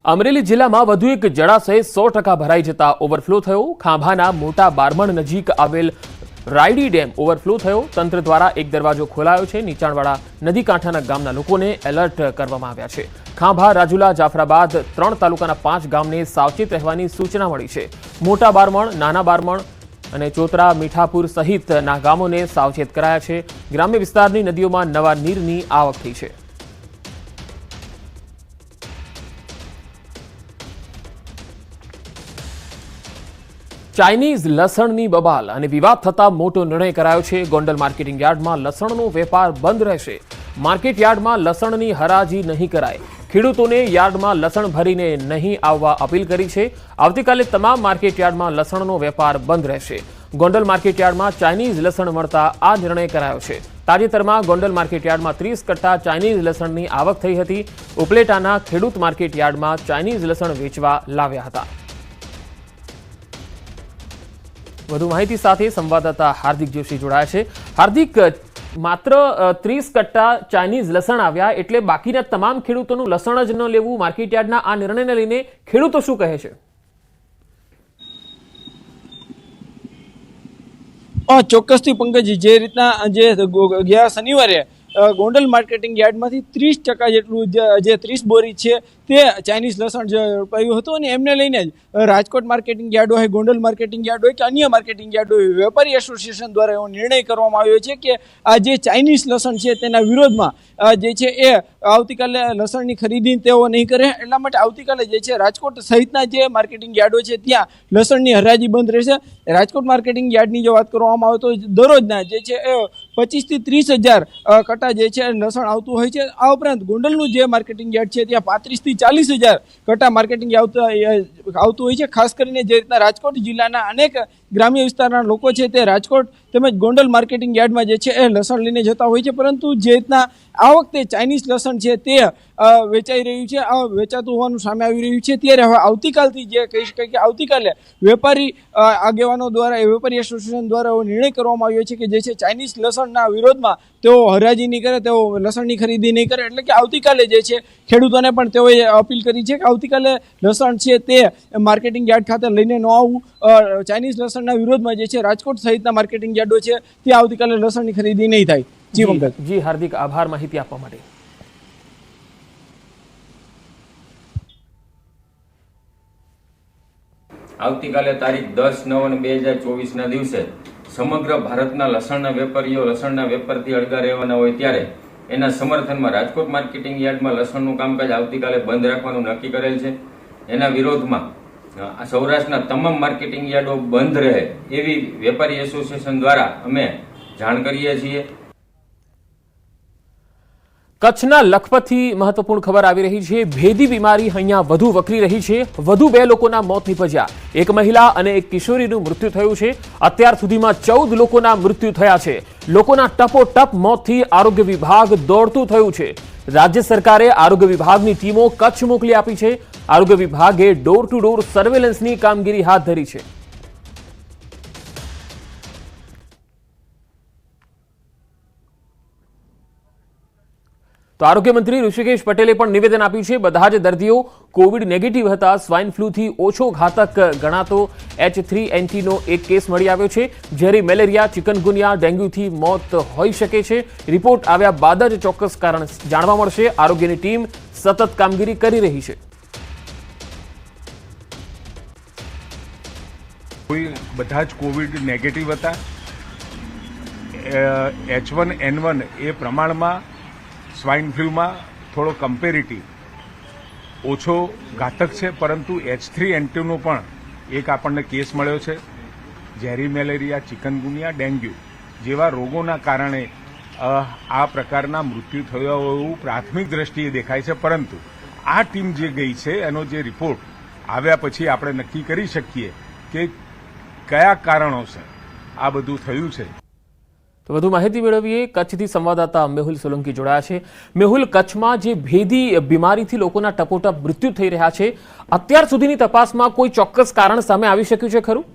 અમરેલી જિલ્લામાં વધુ એક જળાશય 100% ભરાઈ જતા ઓવરફ્લો થયો। ખાંભાના મોટા બારમણ નજીક આવેલ રાયડી ડેમ ઓવરફ્લો થયો। તંત્ર દ્વારા એક દરવાજો ખોલાયો છે। નીચાણવાળા નદી કાંઠાના ગામના લોકોને એલર્ટ કરવામાં આવ્યા છે। ખાંભા, રાજુલા, જાફરાબાદ 3 તાલુકાના 5 ગામને સાવચેત રહેવાની સૂચના મળી છે। મોટા બારમણ, નાના બારમણ અને ચોતરા, મીઠાપુર સહિતના ગામોને સાવચેત કરાયા છે। ગ્રામ્ય વિસ્તારની નદીઓમાં નવા નીરની આવક થઈ છે। ચાઇનીઝ લસણની બબાલ અને વિવાદ થતા મોટો નિર્ણય કરાયો છે। ગોંડલ માર્કેટિંગ યાર્ડમાં લસણનો વેપાર બંધ રહેશે। માર્કેટ યાર્ડમાં લસણની હરાજી નહીં કરાય। ખેડૂતોને યાર્ડમાં લસણ ભરીને નહીં આવવા અપીલ કરી છે। આવતીકાલે તમામ માર્કેટ યાર્ડમાં લસણનો વેપાર બંધ રહેશે। ગોંડલ માર્કેટ યાર્ડમાં ચાઇનીઝ લસણ મળતા આ નિર્ણય કરાયો છે। તાજેતરમાં ગોંડલ માર્કેટ યાર્ડમાં 30 કટ્ટા ચાઇનીઝ લસણની આવક થઈ હતી। ઉપલેટાના ખેડૂત માર્કેટ યાર્ડમાં ચાઇનીઝ લસણ વેચવા લાવ્યા હતા। વધુ માહિતી સાથે સંવાદદાતા હાર્દિક જોશી જોડાયા છે। હાર્દિક, માત્ર 30 કટ્ટા ચાઇનીઝ લસણ આવ્યા એટલે બાકીના તમામ ખેડૂતોનું લસણ જ ન લેવું, માર્કેટ યાર્ડના આ નિર્ણયને લઈને ખેડૂતો શું કહે છે? ચોક્કસથી પંકજ, જે રીતના ગયા શનિવારે ગોંડલ માર્કેટિંગ યાર્ડમાંથી 30% જેટલું જે 30 બોરી છે તે ચાઇનીઝ લસણ ઝડપાયું હતું અને એમને લઈને જ રાજકોટ માર્કેટિંગ યાર્ડ હોય, ગોંડલ માર્કેટિંગ યાર્ડ હોય કે અન્ય માર્કેટિંગ યાર્ડ હોય, વેપારી એસોસિએશન દ્વારા એવો નિર્ણય કરવામાં આવ્યો છે કે આ જે ચાઇનીઝ લસણ છે તેના વિરોધમાં જે છે એ આવતીકાલે લસણની ખરીદી તેઓ નહીં કરે। એટલા માટે આવતીકાલે જે છે રાજકોટ સહિતના જે માર્કેટિંગ યાર્ડો છે ત્યાં લસણની હરાજી બંધ રહેશે। રાજકોટ માર્કેટિંગ યાર્ડની જો વાત કરવામાં આવે તો દરરોજના જે છે એ 25 થી 30 હજાર કટ્ટા જે છે લસણ આવતું હોય છે। આ ઉપરાંત ગોંડલનું જે માર્કેટિંગ યાર્ડ છે ત્યાં 35 થી 40 હજાર કટ્ટા માર્કેટિંગ આવતું હોય છે। ખાસ કરીને જે રીતના રાજકોટ જિલ્લાના અનેક ગ્રામ્ય વિસ્તારના લોકો છે તે રાજકોટ તેમજ ગોંડલ માર્કેટિંગ યાર્ડમાં જે છે એ લસણ લઈને જતા હોય છે, પરંતુ જે રીતના આ વખતે ચાઇનીઝ લસણ છે તે વેચાઈ રહ્યું છે, આ વેચાતું હોવાનું સામે આવી રહ્યું છે। ત્યારે હવે આવતીકાલથી જે કહી શકાય કે આવતીકાલે વેપારી આગેવાનો દ્વારા, વેપારી એસોસિએશન દ્વારા એવો નિર્ણય કરવામાં આવ્યો છે કે જે છે ચાઇનીઝ લસણના વિરોધમાં તેઓ હરાજી નહીં કરે, તેઓ લસણની ખરીદી નહીં કરે। એટલે કે આવતીકાલે જે છે ખેડૂતોને પણ તેઓએ અપીલ કરી છે કે આવતીકાલે લસણ છે તે માર્કેટિંગ યાર્ડ ખાતે લઈને ન આવવું। ચાઇનીઝ લસણના વિરોધમાં જે છે રાજકોટ સહિતના માર્કેટિંગ યાર્ડો છે તે આવતીકાલે લસણની ખરીદી નહીં થાય। જી પંકજ। જી હાર્દિક, આભાર માહિતી આપવા માટે। આવતીકાલે તારીખ 10/9/2024 દિવસે સમગ્ર ભારતના લસણના વેપારીઓ લસણના વેપારથી અળગા રહેવાના હોય ત્યારે એના સમર્થનમાં રાજકોટ માર્કેટિંગ યાર્ડમાં લસણનું કામકાજ આવતીકાલે બંધ રાખવાનું નક્કી કરેલ છે। એના વિરોધમાં સૌરાષ્ટ્રના તમામ માર્કેટિંગ યાર્ડો બંધ રહે એવી વેપારી એસોસિએશન દ્વારા અમે જાણ કરીએ છીએ। કચ્છના લખપતથી મહત્વપૂર્ણ ખબર આવી રહી છે। ભેદી બીમારી અહીંયા વધુ વકરી રહી છે। વધુ 2 લોકોના મોત નીપજ્યા। એક મહિલા અને એક કિશોરીનું મૃત્યુ થયું છે। અત્યાર સુધીમાં 14 લોકોના મૃત્યુ થયા છે। લોકોના ટપોટપ મોતથી આરોગ્ય વિભાગ દોડતું થયું છે। રાજ્ય સરકારે આરોગ્ય વિભાગની ટીમો કચ્છ મોકલી આપી છે। આરોગ્ય વિભાગે ડોર ટુ ડોર સર્વેલન્સની કામગીરી હાથ ધરી છે। તો આરોગ્ય મંત્રી ઋષિકેશ પટેલે પણ નિવેદન આપ્યું છે। બધા જ દર્દીઓ કોવિડ નેગેટિવ હતા। સ્વાઇન ફ્લૂથી ઓછો ઘાતક ગણાતો H3N2 નો એક કેસ મળી આવ્યો છે, જ્યારે મેલેરિયા, ચિકનગુનિયા, ડેન્ગ્યુથી મોત હોઈ શકે છે। રિપોર્ટ આવ્યા બાદ જ ચોક્કસ કારણ જાણવા મળશે। આરોગ્યની ટીમ સતત કામગીરી કરી રહી છે। બધા જ કોવિડ નેગેટિવ હતા। H1N1 એ પ્રમાણમાં સ્વાઇન ફ્લૂમાં થોડો કમ્પેરેટિવ ઓછો ઘાતક છે, પરંતુ H3N2 નો પણ એક આપણને કેસ મળ્યો છે। ઝેરી મેલેરિયા, ચિકનગુનિયા, ડેન્ગ્યુ જેવા રોગોના કારણે આ પ્રકારના મૃત્યુ થયા એવું પ્રાથમિક દ્રષ્ટિએ દેખાય છે, પરંતુ આ ટીમ જે ગઈ છે એનો જે રિપોર્ટ આવ્યા પછી આપણે નક્કી કરી શકીએ કે કયા કારણોસર આ બધું થયું છે। તો વધુ માહિતી મેળવીએ। કચ્છથી સંવાદદાતા મેહુલ સોલંકી જોડાયા છે। મેહુલ, કચ્છમાં જે ભેદી બીમારીથી લોકોના ટપોટપ મૃત્યુ થઈ રહ્યા છે, અત્યાર સુધીની તપાસમાં કોઈ ચોક્કસ કારણ સામે આવી શક્યું છે ખરું?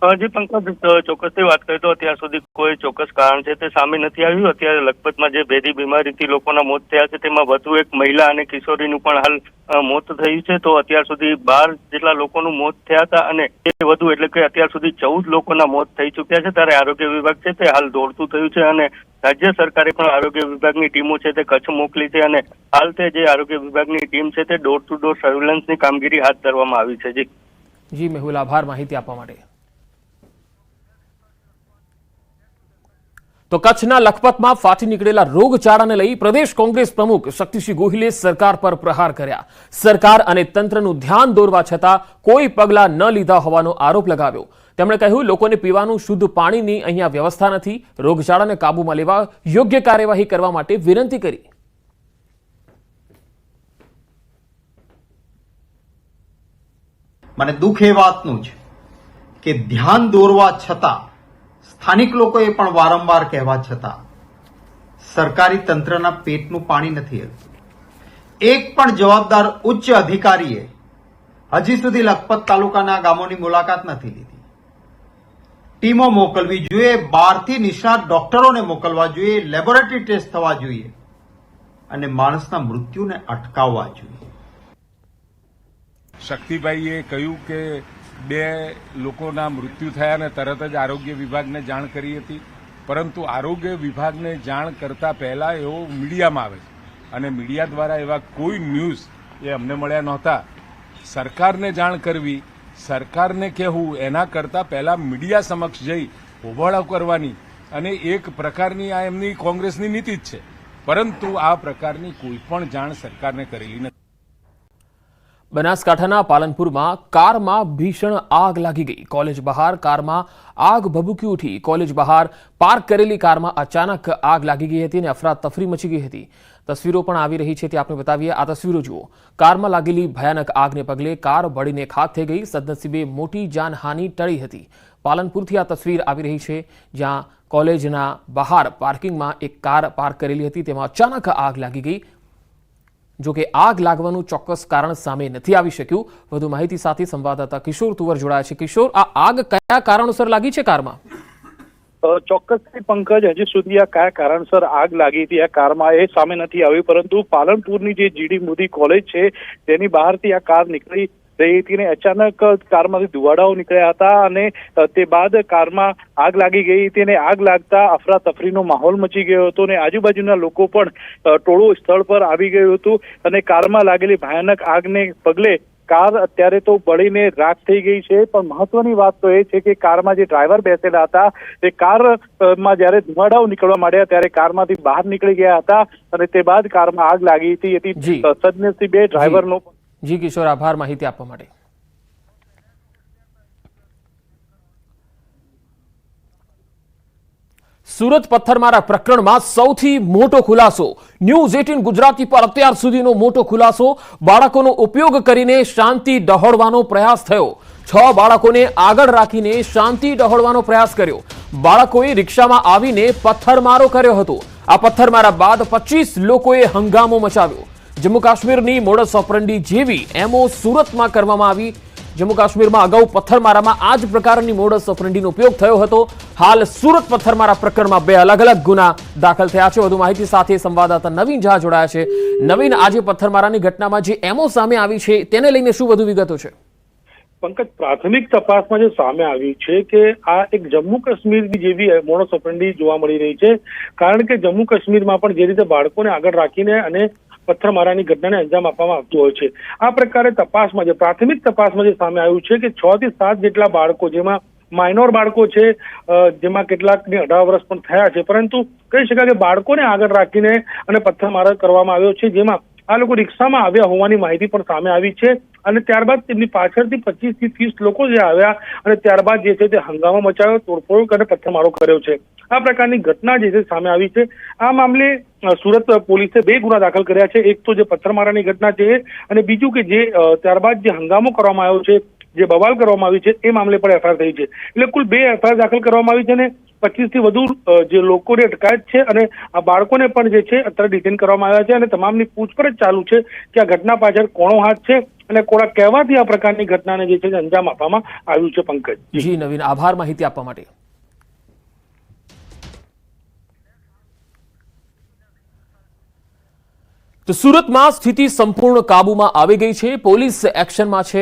જી પંકજ, ચોક્કસથી વાત કરીએ તો અત્યાર સુધી કોઈ ચોક્કસ કારણ છે તે સામે નથી આવ્યું. અત્યારે લખપતમાં જે ભેદી બીમારીથી લોકોના મોત થયા છે તેમાં વધુ એક મહિલા અને કિશોરીનું પણ હાલ મોત થયું છે. તો અત્યાર સુધી 12 જેટલા લોકોનું મોત થયા હતા અને એ વધુ એટલે કે અત્યાર સુધી 14 લોકોના મોત થઈ ચૂક્યા છે. ત્યારે આરોગ્ય વિભાગ છે તે હાલ દોડતું થયું છે અને રાજ્ય સરકારે પણ આરોગ્ય વિભાગની ટીમો છે તે કચ્છ મોકલી છે અને હાલ તે જે આરોગ્ય વિભાગની ટીમ છે તે ડોર ટુ ડોર સર્વેલન્સની કામગીરી હાથ ધરવામાં આવી છે. જી મેહુલ, આભાર માહિતી આપવા માટે. તો કચ્છના લખપતમાં ફાટી નીકળેલા રોગચાળાને લઈ પ્રદેશ કોંગ્રેસ પ્રમુખ શક્તિસિંહ ગોહિલે સરકાર પર પ્રહાર કર્યા. સરકાર અને તંત્રનું ધ્યાન દોરવા છતાં કોઈ પગલાં ન લીધા હોવાનો આરોપ લગાવ્યો. તેમણે કહ્યું, લોકોને પીવાનું શુદ્ધ પાણીની અહીંયા વ્યવસ્થા નથી. રોગચાળાને કાબૂમાં લેવા યોગ્ય કાર્યવાહી કરવા માટે વિનંતી કરી. મને દુઃખ એ વાતનું છે કે ધ્યાન દોરવા છતાં, સ્થાનિક લોકોએ પણ વારંવાર કહેવા છતાં સરકારી તંત્રના પેટનું પાણી નથી હલતું. એક પણ જવાબદાર ઉચ્ચ અધિકારીએ હજી સુધી લખપત તાલુકાના ગામોની મુલાકાત નથી લીધી. ટીમો મોકલવી જોઈએ, બહારથી નિષ્ણાત ડોક્ટરોને મોકલવા જોઈએ, લેબોરેટરી ટેસ્ટ થવા જોઈએ અને માણસના મૃત્યુને અટકાવવા જોઈએ. શક્તિભાઈએ કહ્યું કે 2 લોકોના મૃત્યુ થયા અને તરત જ આરોગ્ય વિભાગને જાણ કરી હતી. પરંતુ આરોગ્ય વિભાગને જાણ કરતા પહેલા એવો મીડિયામાં આવે છે અને મીડિયા દ્વારા એવા કોઈ ન્યૂઝ એ અમને મળ્યા નહોતા. સરકારને જાણ કરવી, સરકારને કહેવું, એના કરતા પહેલા મીડિયા સમક્ષ જઈ હોબાળો કરવાની અને એક પ્રકારની આ એમની કોંગ્રેસની નીતિ જ છે. પરંતુ આ પ્રકારની કોઈ પણ જાણ સરકારને કરેલી નથી. બનાસકાંઠાના પાલનપુરમાં કારમાં ભીષણ આગ લાગી ગઈ. કોલેજ બહાર કારમાં આગ ભભૂકી ઉઠી. કોલેજ બહાર પાર્ક કરેલી કારમાં અચાનક આગ લાગી ગઈ હતી અને અફરાતફરી મચી ગઈ હતી. તસવીરો પણ આવી રહી છે તે આપણે બતાવીએ. આ તસવીરો જુઓ. કારમાં લાગેલી ભયાનક આગને પગલે કાર બળીને ખાખ થઈ ગઈ. સદનસીબે મોટી જાનહાનિ ટળી હતી. પાલનપુરથી આ તસવીર આવી રહી છે જ્યાં કોલેજના બહાર પાર્કિંગમાં એક કાર પાર્ક કરેલી હતી, તેમાં અચાનક આગ લાગી ગઈ. જો કે આગ લાગવાનું ચોક્કસ કારણ સામે નથી આવી શક્યું. વધુ માહિતી સાથે સંવાદદાતા કિશોર તુવર જોડાયા છે. કિશોર, આ આગ કયા કારણોસર લાગી છે કારમાં? ચોક્કસથી પંકજ, હજી સુધી આ કયા કારણસર આગ લાગી હતી આ કારમાં એ સામે નથી આવ્યું. પરંતુ પાલનપુરની જે જીડી મોદી કોલેજ છે તેની બહારથી આ કાર નીકળી રહી હતી ને અચાનક કારમાંથી ધુવાડાઓ નીકળ્યા હતા અને તે બાદ કારમાં આગ લાગી ગઈ હતી અને આગ લાગતા અફરાતફરીનો માહોલ મચી ગયો હતો અને આજુબાજુના લોકો પણ ટોળું સ્થળ પર આવી ગયું હતું અને કારમાં લાગેલી ભયાનક આગને પગલે કાર અત્યારે તો બળીને રાખ થઈ ગઈ છે. પણ મહત્વની વાત તો એ છે કે કારમાં જે ડ્રાઈવર બેસેલા હતા તે કારમાં જ્યારે ધુમાડાઓ નીકળવા માંડ્યા ત્યારે કારમાંથી બહાર નીકળી ગયા હતા અને તે બાદ કારમાં આગ લાગી હતી. સદનસીબે ડ્રાઈવરનો જી કિશોર, આભાર માહિતી આપવા માટે. સુરત પથ્થરમારા પ્રકરણમાં સૌથી મોટો ખુલાસો. ન્યૂઝ 18 ગુજરાતી પર અત્યાર સુધીનો મોટો ખુલાસો. બાળકોનો ઉપયોગ કરીને શાંતિ ડહોળવાનો પ્રયાસ થયો. 6 બાળકોને આગળ રાખીને શાંતિ ડહોળવાનો પ્રયાસ કર્યો. બાળકોએ રિક્ષામાં આવીને પથ્થરમારો કર્યો હતો. આ પથ્થરમારા બાદ 25 લોકોએ હંગામો મચાવ્યો. જમ્મુ કાશ્મીરની મોડસ ઓપરંડી જેવી એમઓ સુરતમાં કરવામાં આવી. જમ્મુ કાશ્મીરમાં અગાઉ પથ્થરમારામાં આ જ પ્રકારની મોડસ ઓપરંડીનો ઉપયોગ થયો હતો. હાલ સુરત પથ્થરમારા પ્રકરણમાં 2 અલગ અલગ ગુના દાખલ થયા છે. વધુ માહિતી સાથે સંવાદદાતા નવીન ઝા જોડાયા છે. નવીન, આજે પથ્થરમારાની ઘટનામાં જે એમઓ સામે આવી છે તેને લઈને શું વધુ વિગતો છે? પંકજ, પ્રાથમિક તપાસમાં જે સામે આવ્યું છે કે આ એક જમ્મુ કાશ્મીરની જેવી મોડસ ઓપરંડી જોવા મળી રહી છે. કારણ કે જમ્મુ કાશ્મીરમાં પણ જે રીતે બાળકોને આગળ રાખીને અને પથ્થરમારાની ઘટનાને અંજામ આપવામાં આવતું હોય છે, આ પ્રકારે તપાસમાં જે પ્રાથમિક તપાસમાં જે સામે આવ્યું છે કે 6 થી 7 જેટલા બાળકો, જેમાં માઇનોર બાળકો છે, જેમાં કેટલાકને 18 વર્ષ પણ થયા છે, પરંતુ કહી શકાય કે બાળકોને આગળ રાખીને અને પથ્થરમારો કરવામાં આવ્યો છે, જેમાં આ લોકો રિક્ષામાં આવ્યા હોવાની માહિતી પણ સામે આવી છે. અને ત્યારબાદ તેમની પાછળથી 25 થી 30 લોકો જે આવ્યા અને ત્યારબાદ જે છે તે હંગામો મચાવ્યો, તોડફોડ અને પથ્થરમારો કર્યો છે. આ પ્રકારની ઘટના જે છે સામે આવી છે. આ મામલે સુરત પોલીસે 2 ગુના દાખલ કર્યા છે. એક તો જે પથ્થરમારાની ઘટના છે અને બીજું કે જે ત્યારબાદ જે હંગામો કરવામાં આવ્યો છે, જે બવાલ કરવામાં આવી છે, એ મામલે પણ એફઆઈઆર થઈ છે. એટલે કુલ 2 એફઆઈઆર દાખલ કરવામાં આવી છે અને 25 થી વધુ જે લોકોની અટકાયત છે અને આ બાળકોને પણ જે છે અત્યારે ડિટેન કરવામાં આવ્યા છે અને તમામની પૂછપરછ ચાલુ છે કે આ ઘટના પાછળ કોનો હાથ છે અને કોરા કહેવાથી આ પ્રકારની ઘટનાને જે છે અંજામ આપવામાં આવ્યું છે. પંકજ. જી નવીન, આભાર માહિતી આપવા માટે. તો સુરતમાં સ્થિતિ સંપૂર્ણ કાબુમાં આવી ગઈ છે. પોલીસ એક્શનમાં છે.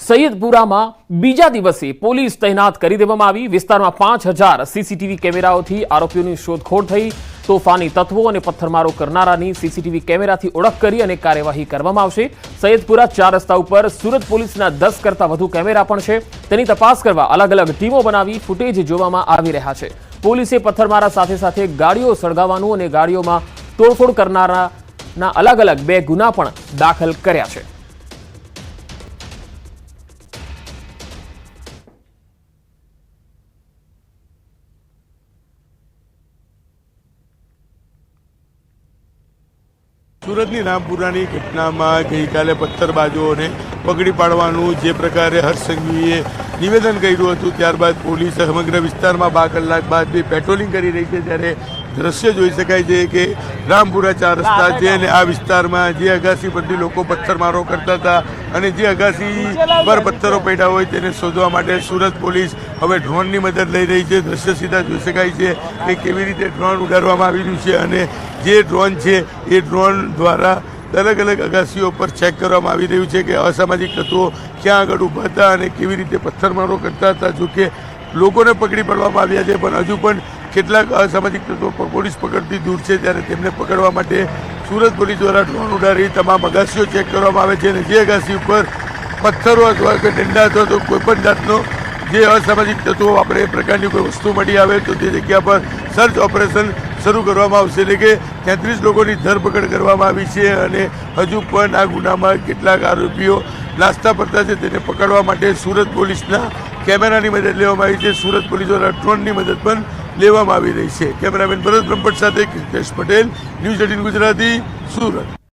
સૈયદપુરામાં બીજા દિવસે પોલીસ તૈનાત કરી દેવામાં આવી. વિસ્તારમાં 5000 સીસીટીવી કેમેરાઓથી આરોપીઓની શોધખોળ થઈ. તોફાની તત્વો અને પથ્થરમારો કરનારાની સીસીટીવી કેમેરાથી ઓળખ કરી અને કાર્યવાહી કરવામાં આવશે. સૈયદપુરા 4 રસ્તા ઉપર સુરત પોલીસના 10 કરતા વધુ કેમેરા પણ છે. તેની તપાસ કરવા અલગ અલગ ટીમો બનાવી ફૂટેજ જોવામાં આવી રહ્યા છે. પોલીસે પથ્થરમારા સાથે સાથે ગાડીઓ સળગાવવાનું અને ગાડીઓમાં તોડફોડ કરનારા અલગ અલગ 2 ગુના પણ દાખલ કર્યા છે. સુરતની રામપુરાની ઘટનામાં ગઈકાલે પથ્થરબાજોને પકડી પાડવાનું જે પ્રકારે હર્ષ સંઘવીએ નિવેદન કર્યું હતું, ત્યારબાદ પોલીસ સમગ્ર વિસ્તારમાં 2 કલાક બાદ પેટ્રોલિંગ કરી રહી છે. ત્યારે દ્રશ્ય જોઈ શકાય છે કે રામપુરા 4 રસ્તા છે અને આ વિસ્તારમાં જે અગાસી પરથી લોકો પથ્થરમારો કરતા હતા અને જે અગાસી પર પથ્થરો પડ્યા હોય તેને શોધવા માટે સુરત પોલીસ હવે ડ્રોનની મદદ લઈ રહી છે. દ્રશ્ય સીધા જોઈ શકાય છે કે કેવી રીતે ડ્રોન ઉડાડવામાં આવી રહ્યું છે અને જે ડ્રોન છે એ ડ્રોન દ્વારા અલગ અલગ અગાસીઓ પર ચેક કરવામાં આવી રહ્યું છે કે અસામાજિક તત્વો ક્યાં આગળ ઊભા હતા અને કેવી રીતે પથ્થરમારો કરતા હતા. જોકે લોકોને પકડી પાડવામાં આવ્યા છે, પણ હજુ પણ કેટલાક અસામાજિક તત્વો પોલીસ પકડતી દૂર છે. ત્યારે તેમને પકડવા માટે સુરત પોલીસ દ્વારા ડ્રોન ઉડાડી તમામ અગાસીઓ ચેક કરવામાં આવે છે અને જે અગાસી ઉપર પથ્થરો અથવા કે દંડા અથવા તો કોઈપણ જાતનો જે અસામાજિક તત્વો આપણે એ પ્રકારની કોઈ વસ્તુ મળી આવે તો તે જગ્યા પર સર્ચ ઓપરેશન શરૂ કરવામાં આવશે. એટલે કે 33 લોકોની ધરપકડ કરવામાં આવી છે અને હજુ પણ આ ગુનામાં કેટલાક આરોપીઓ નાસ્તા પડતા છે તેને પકડવા માટે સુરત પોલીસના કેમેરાની મદદ લેવામાં આવી છે. સુરત પોલીસ દ્વારા ડ્રોનની મદદ પણ લેવામાં આવી રહી છે. કેમેરામેન ભરત બ્રહ્મભટ્ટ સાથે કૃષ્ણેશ પટેલ, ન્યૂઝ 18 ગુજરાતી, સુરત.